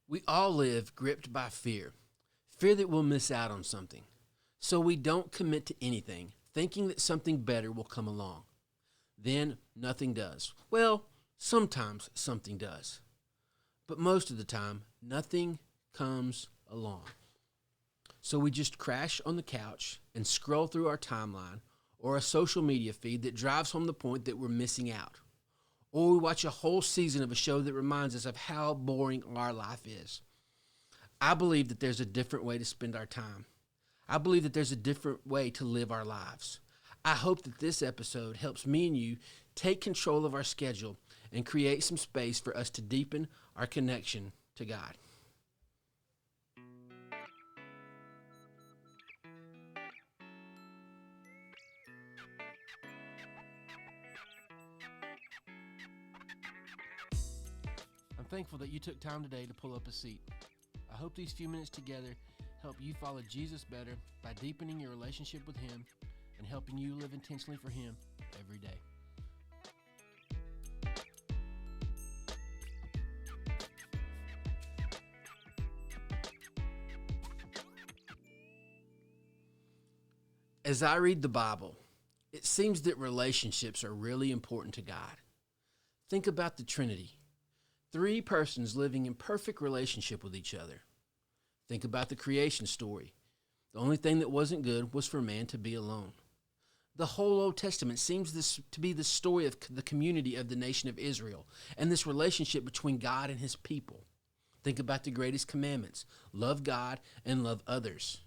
We all live gripped by fear that we'll miss out on something. So we don't commit to anything, thinking that something better will come along. Then nothing does. Well, sometimes something does. But most of the time, nothing comes along. So we just crash on the couch and scroll through our timeline or a social media feed that drives home the point that we're missing out. Or we watch a whole season of a show that reminds us of how boring our life is. I believe that there's a different way to spend our time. I believe that there's a different way to live our lives. I hope that this episode helps me and you take control of our schedule and create some space for us to deepen our connection to God. I'm thankful that you took time today to pull up a seat. I hope these few minutes together help you follow Jesus better by deepening your relationship with Him and helping you live intentionally for Him every day. As I read the Bible, it seems that relationships are really important to God. Think about the Trinity. Three persons living in perfect relationship with each other. Think about the creation story. The only thing that wasn't good was for man to be alone. The whole Old Testament seems to be the story of the community of the nation of Israel and this relationship between God and His people. Think about the greatest commandments. Love God and love others.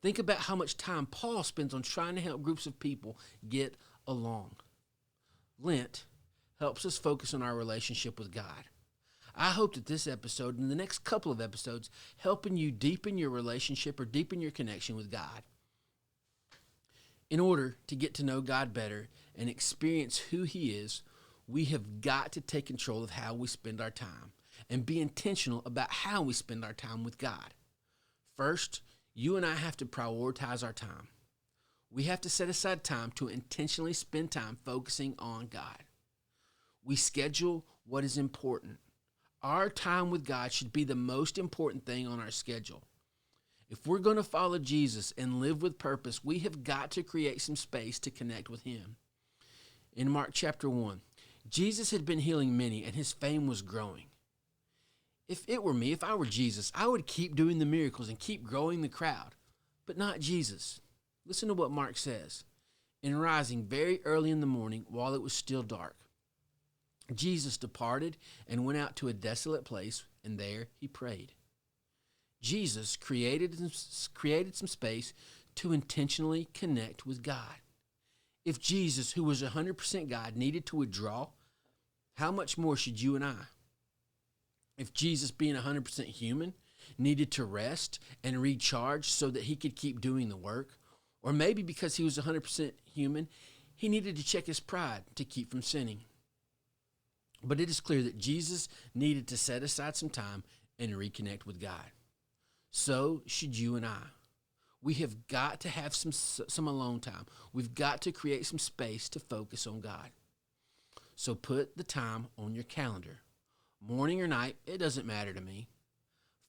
Think about how much time Paul spends on trying to help groups of people get along. Lent helps us focus on our relationship with God. I hope that this episode and the next couple of episodes helping you deepen your relationship or deepen your connection with God. In order to get to know God better and experience who He is, we have got to take control of how we spend our time and be intentional about how we spend our time with God. First, you and I have to prioritize our time. We have to set aside time to intentionally spend time focusing on God. We schedule what is important. Our time with God should be the most important thing on our schedule. If we're going to follow Jesus and live with purpose, we have got to create some space to connect with Him. In Mark chapter 1, Jesus had been healing many and His fame was growing. If it were me, if I were Jesus, I would keep doing the miracles and keep growing the crowd, but not Jesus. Listen to what Mark says. In rising very early in the morning while it was still dark, Jesus departed and went out to a desolate place, and there He prayed. Jesus created some space to intentionally connect with God. If Jesus, who was 100% God, needed to withdraw, how much more should you and I? If Jesus, being 100% human, needed to rest and recharge so that He could keep doing the work, or maybe because He was 100% human, He needed to check His pride to keep from sinning. But it is clear that Jesus needed to set aside some time and reconnect with God. So should you and I. We have got to have some alone time. We've got to create some space to focus on God. So put the time on your calendar. Morning or night, it doesn't matter to me.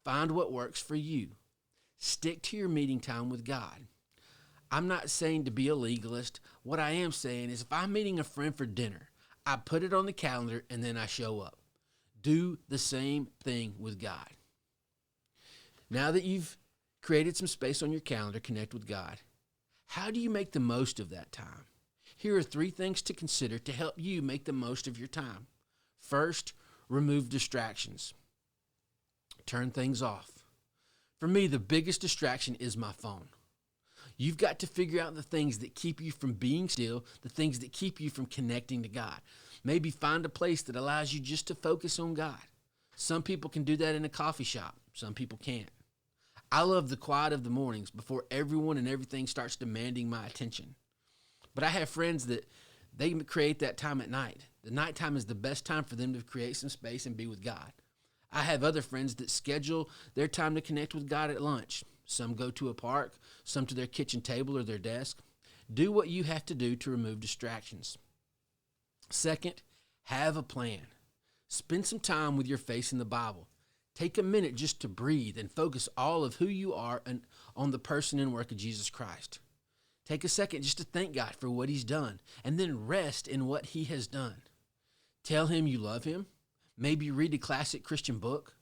Find what works for you. Stick to your meeting time with God. I'm not saying to be a legalist. What I am saying is if I'm meeting a friend for dinner, I put it on the calendar and then I show up. Do the same thing with God. Now that you've created some space on your calendar, connect with God. How do you make the most of that time? Here are 3 things to consider to help you make the most of your time. First, remove distractions. Turn things off. For me, the biggest distraction is my phone. You've got to figure out the things that keep you from being still, the things that keep you from connecting to God. Maybe find a place that allows you just to focus on God. Some people can do that in a coffee shop. Some people can't. I love the quiet of the mornings before everyone and everything starts demanding my attention. But I have friends that they create that time at night. The nighttime is the best time for them to create some space and be with God. I have other friends that schedule their time to connect with God at lunch. Some go to a park, some to their kitchen table or their desk. Do what you have to do to remove distractions. Second, have a plan. Spend some time with your face in the Bible. Take a minute just to breathe and focus all of who you are and on the person and work of Jesus Christ. Take a second just to thank God for what he's done and then rest in what he has done. Tell him you love him. Maybe read a classic Christian book.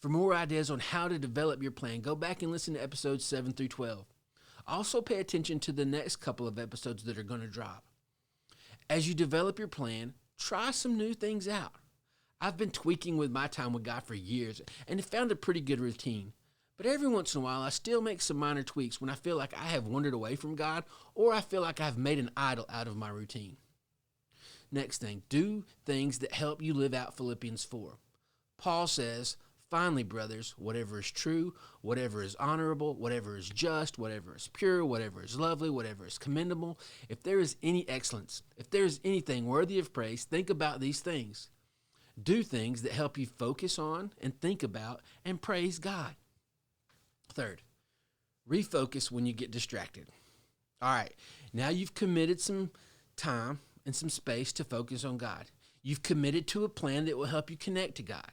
For more ideas on how to develop your plan, go back and listen to episodes 7 through 12. Also pay attention to the next couple of episodes that are going to drop. As you develop your plan, try some new things out. I've been tweaking with my time with God for years and have found a pretty good routine. But every once in a while, I still make some minor tweaks when I feel like I have wandered away from God or I feel like I've made an idol out of my routine. Next thing, do things that help you live out Philippians 4. Paul says, "Finally, brothers, whatever is true, whatever is honorable, whatever is just, whatever is pure, whatever is lovely, whatever is commendable, if there is any excellence, if there is anything worthy of praise, think about these things." Do things that help you focus on and think about and praise God. Third, refocus when you get distracted. All right, now you've committed some time and some space to focus on God. You've committed to a plan that will help you connect to God.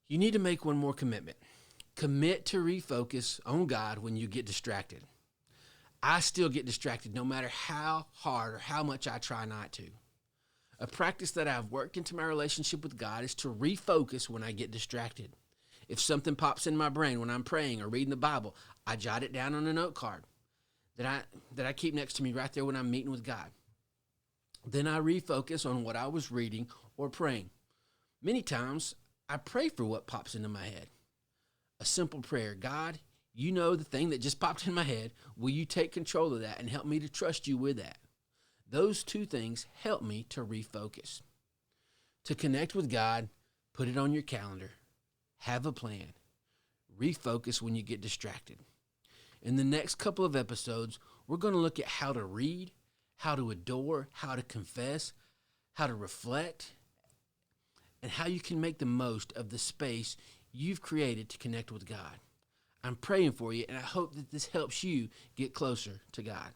You need to make one more commitment. Commit to refocus on God when you get distracted. I still get distracted no matter how hard or how much I try not to. A practice that I've worked into my relationship with God is to refocus when I get distracted. If something pops in my brain when I'm praying or reading the Bible, I jot it down on a note card that I keep next to me right there when I'm meeting with God. Then I refocus on what I was reading or praying. Many times, I pray for what pops into my head. A simple prayer: God, you know the thing that just popped in my head. Will you take control of that and help me to trust you with that? Those two things help me to refocus. To connect with God, put it on your calendar. Have a plan. Refocus when you get distracted. In the next couple of episodes, we're going to look at how to read, how to adore, how to confess, how to reflect, and how you can make the most of the space you've created to connect with God. I'm praying for you, and I hope that this helps you get closer to God.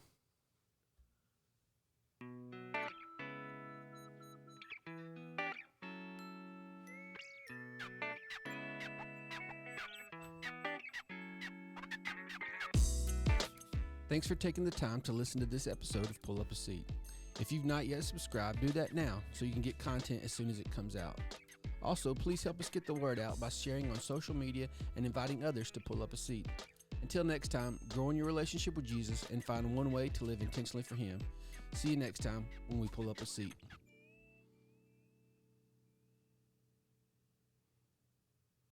Thanks for taking the time to listen to this episode of Pull Up a Seat. If you've not yet subscribed, do that now so you can get content as soon as it comes out. Also, please help us get the word out by sharing on social media and inviting others to pull up a seat. Until next time, grow in your relationship with Jesus and find one way to live intentionally for Him. See you next time when we pull up a seat.